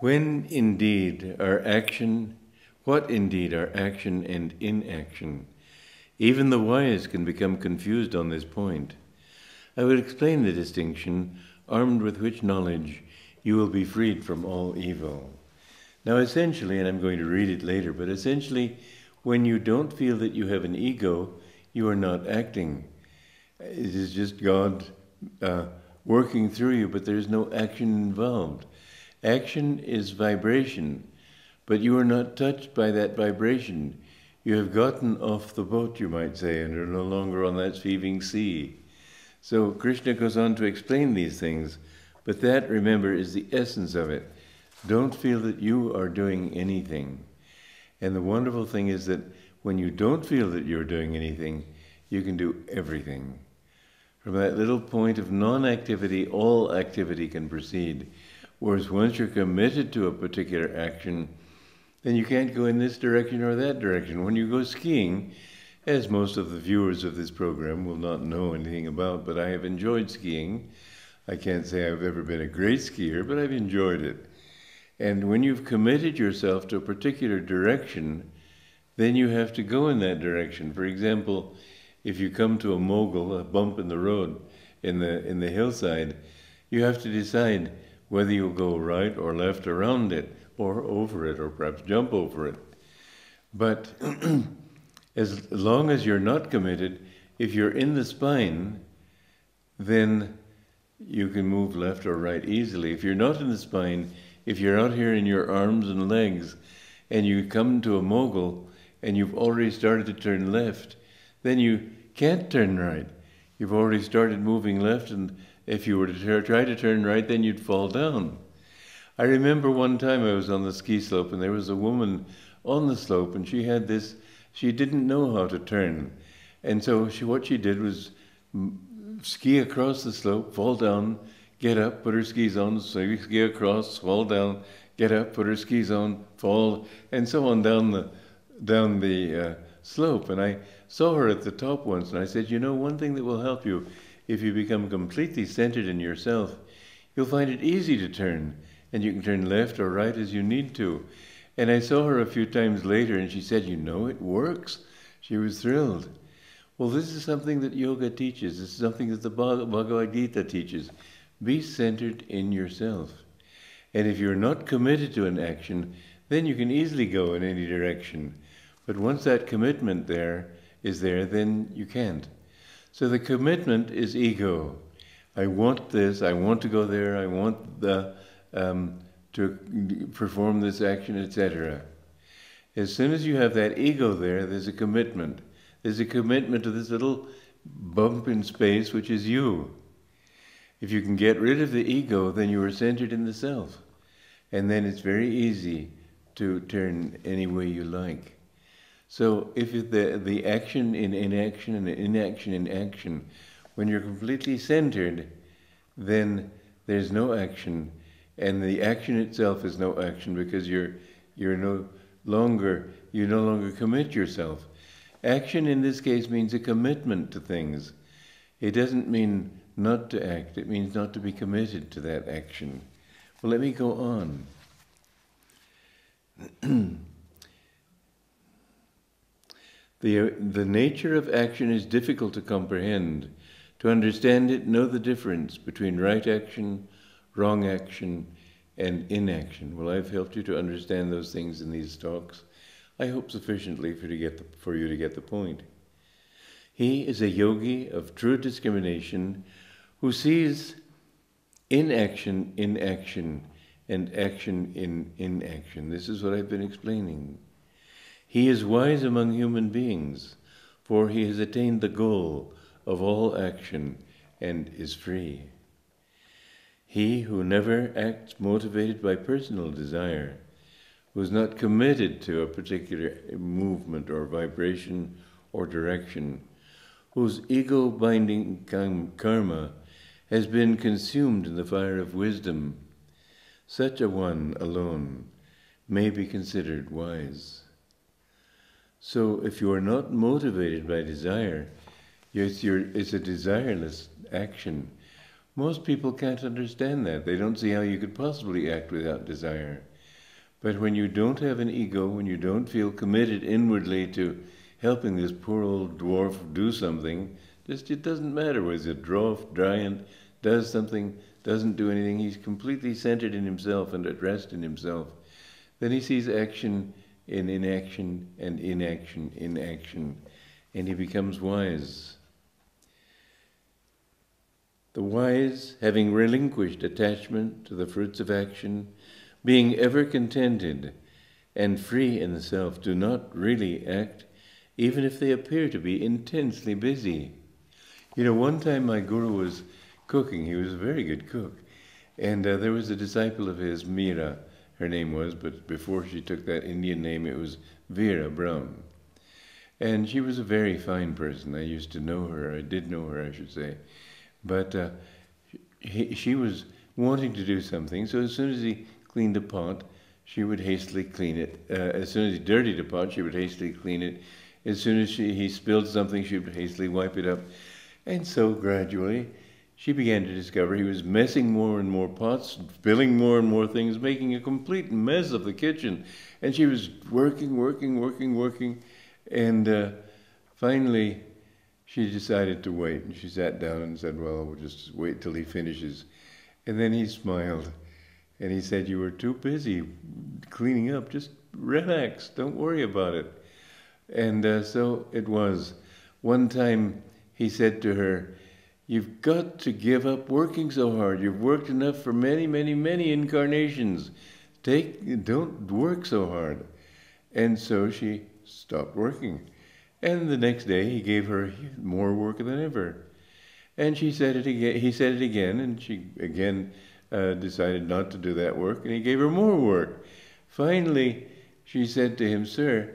When indeed are action, what indeed are action and inaction? Even the wise can become confused on this point. I will explain the distinction, armed with which knowledge you will be freed from all evil. Now essentially, and I'm going to read it later, but essentially, when you don't feel that you have an ego, you are not acting. It is just God working through you, but there's no action involved. Action is vibration, but you are not touched by that vibration. You have gotten off the boat, you might say, and are no longer on that heaving sea. So Krishna goes on to explain these things, but that, remember, is the essence of it. Don't feel that you are doing anything. And the wonderful thing is that when you don't feel that you're doing anything, you can do everything. From that little point of non-activity, all activity can proceed. Whereas once you're committed to a particular action, then you can't go in this direction or that direction. When you go skiing, as most of the viewers of this program will not know anything about, but I have enjoyed skiing. I can't say I've ever been a great skier, but I've enjoyed it. And when you've committed yourself to a particular direction, then you have to go in that direction. For example, if you come to a mogul, a bump in the road, in the hillside, you have to decide whether you'll go right or left around it, or over it, or perhaps jump over it. But as long as you're not committed, if you're in the spine, then you can move left or right easily. If you're not in the spine, if you're out here in your arms and legs, and you come to a mogul, and you've already started to turn left, then you can't turn right. You've already started moving left, and if you were to try to turn right, then you'd fall down. I remember one time I was on the ski slope, and there was a woman on the slope, and she had this, she didn't know how to turn. And so what she did was ski across the slope, fall down, get up, put her skis on, ski across, fall down, get up, put her skis on, fall, and so on down the slope. And I saw her at the top once, and I said, you know, one thing that will help you, if you become completely centered in yourself, you'll find it easy to turn, and you can turn left or right as you need to. And I saw her a few times later, and she said, you know, it works. She was thrilled. Well, this is something that yoga teaches. This is something that the Bhagavad Gita teaches. Be centered in yourself. And if you're not committed to an action, then you can easily go in any direction. But once that commitment is there, then you can't. So the commitment is ego. I want this, I want to go there, I want to perform this action, etc. As soon as you have that ego there, there's a commitment. There's a commitment to this little bump in space, which is you. If you can get rid of the ego, then you are centered in the self. And then it's very easy to turn any way you like. So if the action in inaction and the inaction in action, when you're completely centered, then there's no action, and the action itself is no action because you no longer commit yourself. Action in this case means a commitment to things. It doesn't mean not to act, it means not to be committed to that action. Well, let me go on. The nature of action is difficult to comprehend. To understand it, know the difference between right action, wrong action, and inaction. Well, I've helped you to understand those things in these talks. I hope sufficiently for you to get the point. He is a yogi of true discrimination who sees inaction in action and action in inaction. This is what I've been explaining. He is wise among human beings, for he has attained the goal of all action and is free. He who never acts motivated by personal desire, who is not committed to a particular movement or vibration or direction, whose ego-binding karma has been consumed in the fire of wisdom, such a one alone may be considered wise. So if you are not motivated by desire, it's a desireless action. Most people can't understand that. They don't see how you could possibly act without desire. But when you don't have an ego, when you don't feel committed inwardly to helping this poor old dwarf do something, it doesn't matter whether he's a dwarf, giant, does something, doesn't do anything, he's completely centered in himself and at rest in himself. Then he sees action in inaction and inaction in action, and he becomes wise. The wise, having relinquished attachment to the fruits of action, being ever contented and free in the self, do not really act, even if they appear to be intensely busy. You know, one time my guru was cooking. He was a very good cook. And there was a disciple of his, Meera, her name was, but before she took that Indian name, it was Veera Brown. And she was a very fine person. I used to know her. I did know her, I should say. But she was wanting to do something, so as soon as he cleaned a pot, she would hastily clean it. As soon as he dirtied a pot, she would hastily clean it. As soon as he spilled something, she would hastily wipe it up. And so gradually, she began to discover he was messing more and more pots, spilling more and more things, making a complete mess of the kitchen. And she was working. And finally, she decided to wait. And she sat down and said, well, we'll just wait till he finishes. And then he smiled. And he said, you were too busy cleaning up. Just relax. Don't worry about it. And so it was. One time he said to her, you've got to give up working so hard. You've worked enough for many, many, many incarnations. Don't work so hard. And so she stopped working. And the next day he gave her more work than ever. And she said it again. He said it again, and she again decided not to do that work, and he gave her more work. Finally, she said to him, sir,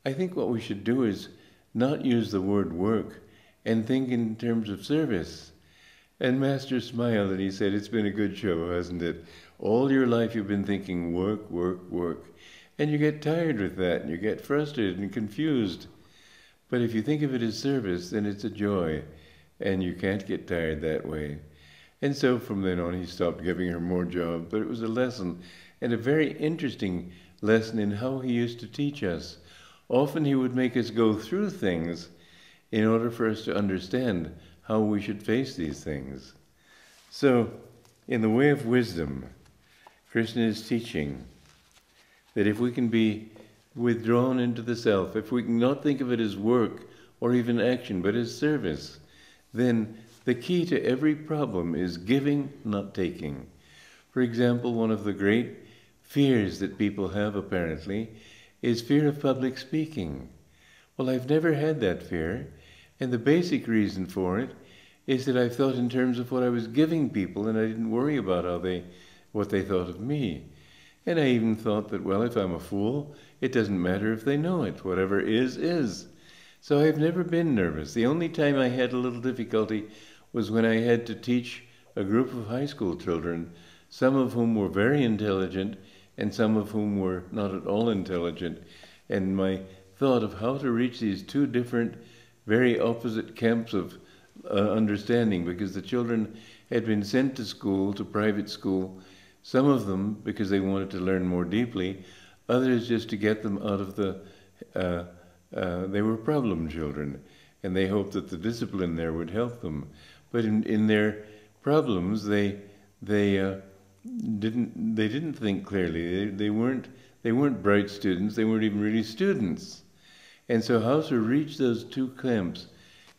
I think what we should do is not use the word work and think in terms of service. And Master smiled and he said, it's been a good show, hasn't it? All your life you've been thinking work, work, work. And you get tired with that, and you get frustrated and confused. But if you think of it as service, then it's a joy, and you can't get tired that way. And so from then on he stopped giving her more jobs, but it was a lesson, and a very interesting lesson in how he used to teach us. Often he would make us go through things in order for us to understand how we should face these things. So, in the way of wisdom, Krishna is teaching that if we can be withdrawn into the self, if we can not think of it as work or even action, but as service, then the key to every problem is giving, not taking. For example, one of the great fears that people have, apparently, is fear of public speaking. Well, I've never had that fear, and the basic reason for it is that I've thought in terms of what I was giving people, and I didn't worry about what they thought of me. And I even thought that, well, if I'm a fool, it doesn't matter if they know it. Whatever is, is. So I've never been nervous. The only time I had a little difficulty was when I had to teach a group of high school children, some of whom were very intelligent and some of whom were not at all intelligent. And my thought of how to reach these two different, very opposite camps of understanding, because the children had been sent to school, to private school, some of them because they wanted to learn more deeply, others just to get them out of the, they were problem children, and they hoped that the discipline there would help them. But in their problems, they didn't think clearly. They weren't bright students. They weren't even really students. And so how to reach those two camps?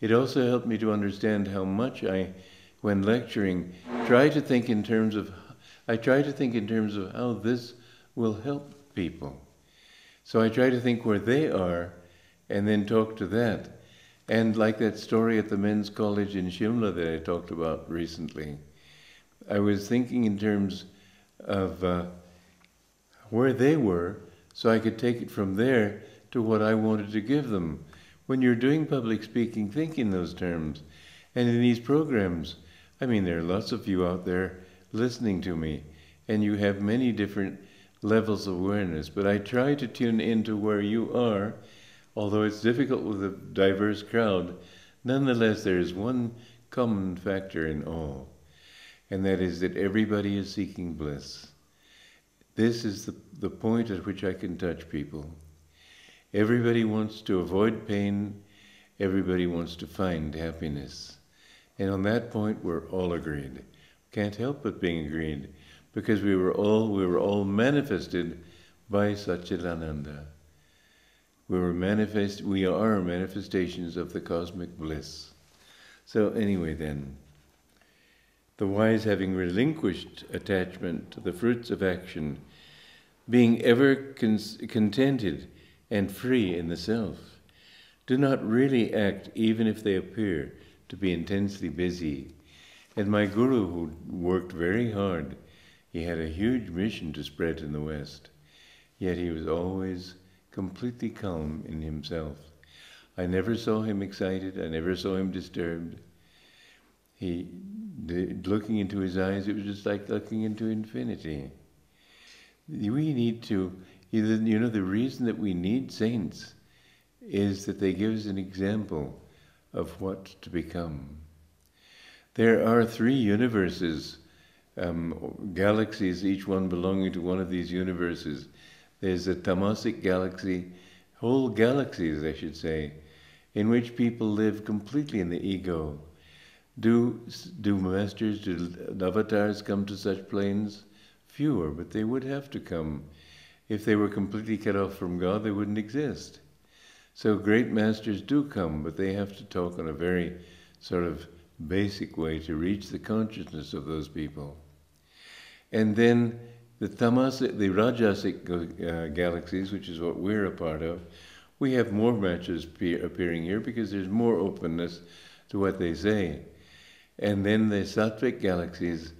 It also helped me to understand how much I, when lecturing, try to think in terms of how this will help people. So I try to think where they are and then talk to that. And like that story at the men's college in Shimla that I talked about recently, I was thinking in terms of where they were so I could take it from there to what I wanted to give them. When you're doing public speaking, think in those terms. And in these programs, I mean, there are lots of you out there listening to me, and you have many different levels of awareness, but I try to tune into where you are. Although it's difficult with a diverse crowd, nonetheless there is one common factor in all. and that is that everybody is seeking bliss. This is the point at which I can touch people. Everybody wants to avoid pain. Everybody wants to find happiness. And on that point, we're all agreed. Can't help but being agreed, because we were all manifested by Satchidananda. We are manifestations of the cosmic bliss. So anyway then, the wise, having relinquished attachment to the fruits of action, being ever contented and free in the self, do not really act even if they appear to be intensely busy. And my guru, who worked very hard, he had a huge mission to spread in the West, yet he was always completely calm in himself. I never saw him excited, I never saw him disturbed. Looking into his eyes, it was just like looking into infinity. We need to, the reason that we need saints is that they give us an example of what to become. There are 3 universes, galaxies, each one belonging to one of these universes. There's a tamasic galaxy, whole galaxies, I should say, in which people live completely in the ego. Do masters, do avatars come to such planes? Fewer, but they would have to come. If they were completely cut off from God, they wouldn't exist. So great masters do come, but they have to talk on a very sort of basic way to reach the consciousness of those people. And then the rajasic galaxies, which is what we're a part of, we have more masters appearing here because there's more openness to what they say. And then the sattvic galaxies,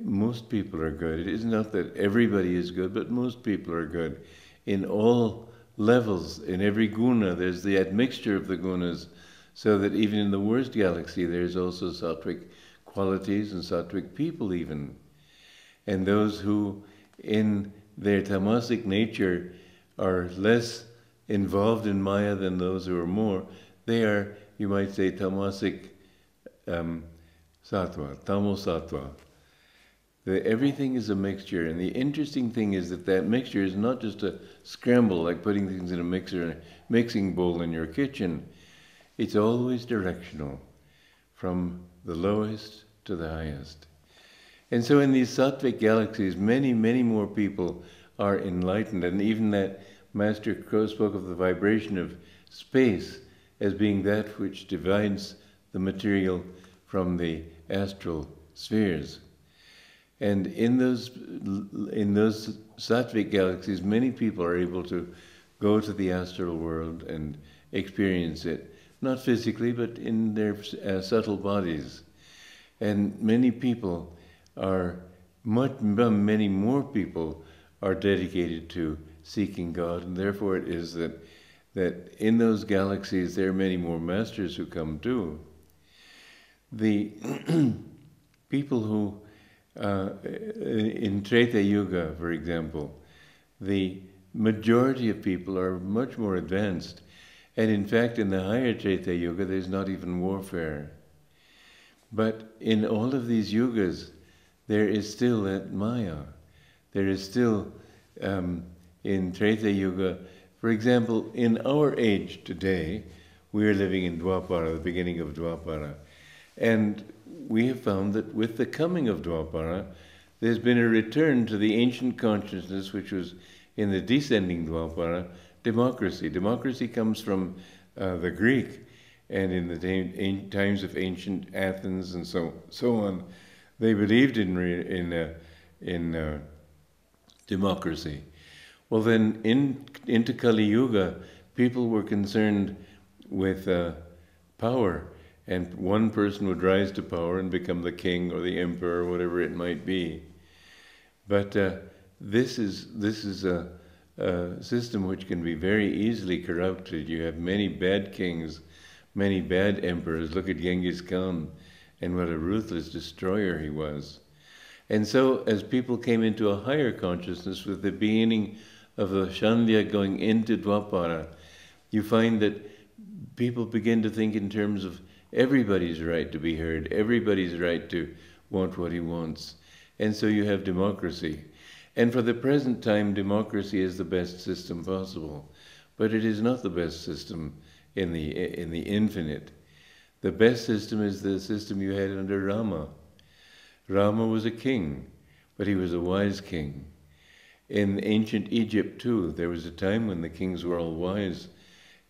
most people are good. It is not that everybody is good, but most people are good. In all levels, in every guna, there's the admixture of the gunas, so that even in the worst galaxy, there's also sattvic qualities and sattvic people even. And those who, in their tamasic nature, are less involved in Maya than those who are more, they are, you might say, tamasic sattva, tamosattva. Everything is a mixture, and the interesting thing is that mixture is not just a scramble, like putting things in a mixing bowl in your kitchen. It's always directional, from the lowest to the highest. And so in these sattvic galaxies, many, many more people are enlightened, and even that Master Crow spoke of the vibration of space as being that which divides the material from the astral spheres. And in those sattvic galaxies, many people are able to go to the astral world and experience it, not physically, but in their subtle bodies. And many people are, many more people are dedicated to seeking God, and therefore it is that in those galaxies there are many more masters who come too. The people who, in Treta Yuga, for example, the majority of people are much more advanced. And in fact, in the higher Treta Yuga, there's not even warfare. But in all of these yugas, there is still that Maya. There is still, in Treta Yuga, for example, in our age today, we are living in Dwapara, the beginning of Dwapara. And we have found that with the coming of Dwapara, there's been a return to the ancient consciousness, which was in the descending Dwapara, democracy. Democracy comes from the Greek, and in the times of ancient Athens and so on, they believed in democracy. Well, then into Kali Yuga, people were concerned with power, and one person would rise to power and become the king or the emperor or whatever it might be. But this is a system which can be very easily corrupted. You have many bad kings, many bad emperors. Look at Genghis Khan and what a ruthless destroyer he was. And so as people came into a higher consciousness with the beginning of the Shandhya going into Dwapara, you find that people begin to think in terms of everybody's right to be heard, everybody's right to want what he wants. And so you have democracy. And for the present time, democracy is the best system possible. But it is not the best system in the infinite. The best system is the system you had under Rama. Rama was a king, but he was a wise king. In ancient Egypt too, there was a time when the kings were all wise,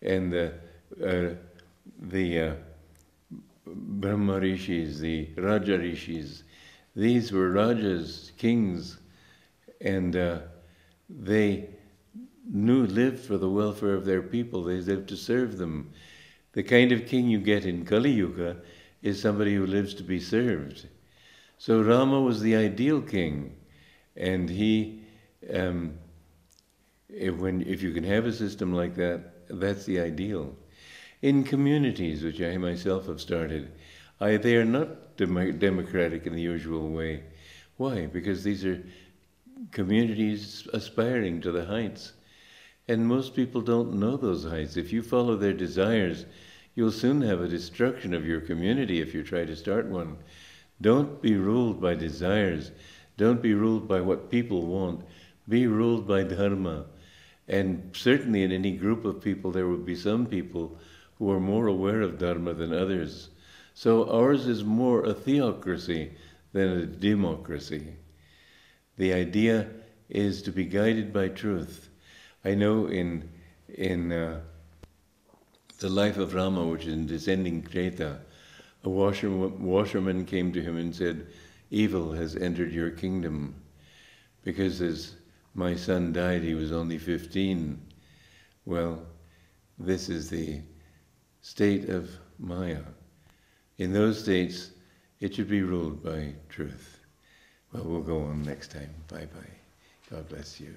and the Brahma Rishis, the Raja Rishis, these were Rajas, kings, and they lived for the welfare of their people. They lived to serve them. The kind of king you get in Kali Yuga is somebody who lives to be served. So Rama was the ideal king, and he, if you can have a system like that, that's the ideal. In communities, which I myself have started, they are not democratic in the usual way. Why? Because these are communities aspiring to the heights. And most people don't know those heights. If you follow their desires, you'll soon have a destruction of your community if you try to start one. Don't be ruled by desires. Don't be ruled by what people want. Be ruled by dharma. And certainly in any group of people, there will be some people who are more aware of dharma than others. So ours is more a theocracy than a democracy. The idea is to be guided by truth. I know in the life of Rama, which is in descending Treta, a washerman came to him and said, "Evil has entered your kingdom, because as my son died, he was only 15. Well, this is the state of Maya. In those states, it should be ruled by truth." Well, we'll go on next time. Bye-bye. God bless you.